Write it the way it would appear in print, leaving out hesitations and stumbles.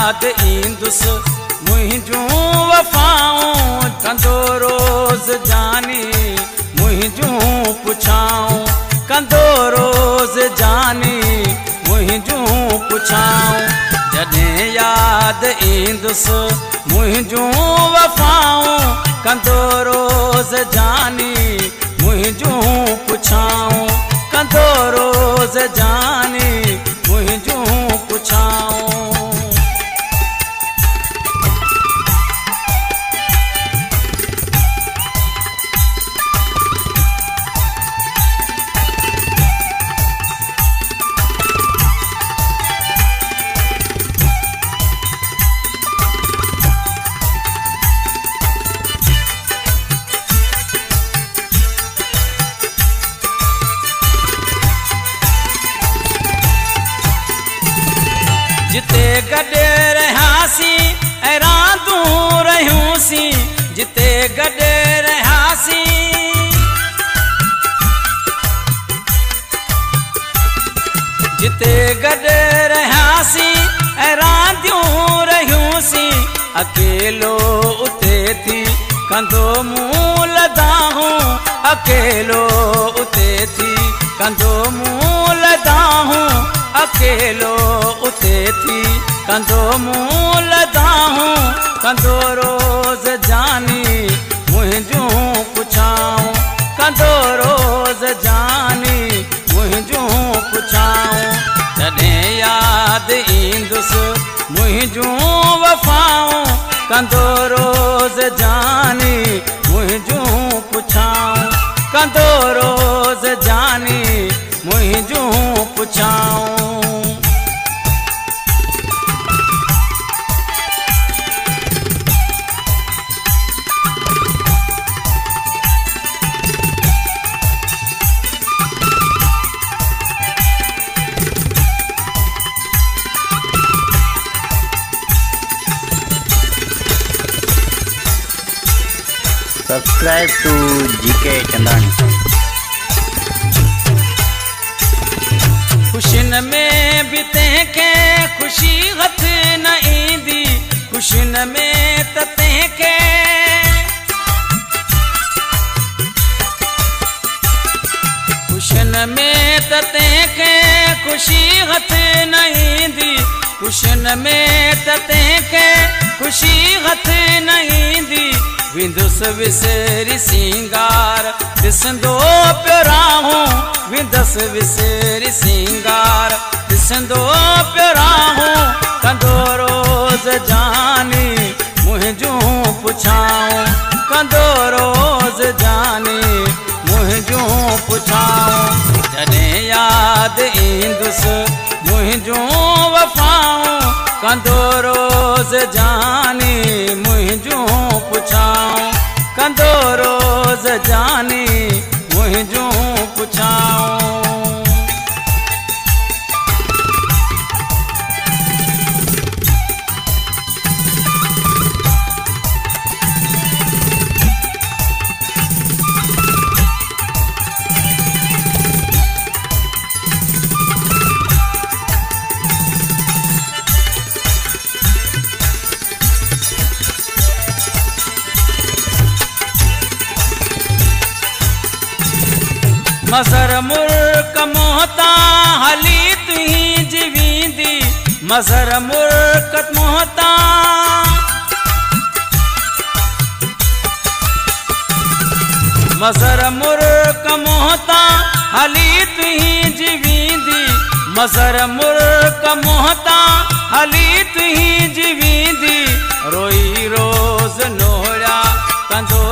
याद ईंदुस मुहिंजूं वफ़ाऊं कंदो रोज़ जानी मुहिंजूं पुछाऊं कंदो रोज़ जानी मुहिंजूं पुछाऊं जॾहिं याद ईंदुस मुहिंजूं वफ़ाऊं कंदो रोज़ जानी मुहिंजूं पुछाऊं कंदो रोज़ जानी मुहिंजूं पुछाऊं। जिते गॾु रहियासीं ऐं रांदूं रहियूंसीं जिते गॾु रहियासीं जिते गॾु रहियासीं ऐं रांदियूं रहियूंसीं अकेलो उते थी कंदो मूं लदाहूं अकेलो उते थी कंदो मूं लदाहूं अकेलो उते थी कंदो मूं लदाहूं कंदो रोज़ जानी मुहिंजूं पुछाऊं कंदो रोज़ जानी मुहिंजूं पुछाऊं जॾहिं याद ईंदुस मुहिंजूं वफ़ाऊं कंदो रोज़ जानी मुहिंजूं पुछाऊं कंदो रोज़ जानी मुहिंजूं पुछाऊं। Subscribe to GK Chandani. खुशियुनि में बि तंहिंखे ख़ुशी हथ न ईंदी खुशियुनि में त तंहिंखे खुशियुनि में त तंहिंखे ख़ुशी हथ न ईंदी खुशियुनि में त तंहिंखे ख़ुशी हथ न ईंदी विंदुस विसेरी सिंगार ॾिसंदो पियो राहूं विंदस विसेरी सिंगार ॾिसंदो पियो राहूं कंदो रोज़ जानी मुहिंजूं पुछाऊं कंदो रोज़ जानी मुहिंजूं पुछाऊं जॾहिं याद ईंदुस मुहिंजूं वफ़ाऊं कंदो रोज़ जानी मुहिंजूं पुछाऊं कंदो रोज़ जानी मुहिंजूं पुछाऊं। मज़र मुल्क मोहता हली तुही जीवींदी मज़र मुल्क मोहता मज़र मुल्क मोहता हली तुही जीवींदी मज़र मुल्क मोहता हली तुही जीवींदी रोई रोज़ नोड़ा कंदो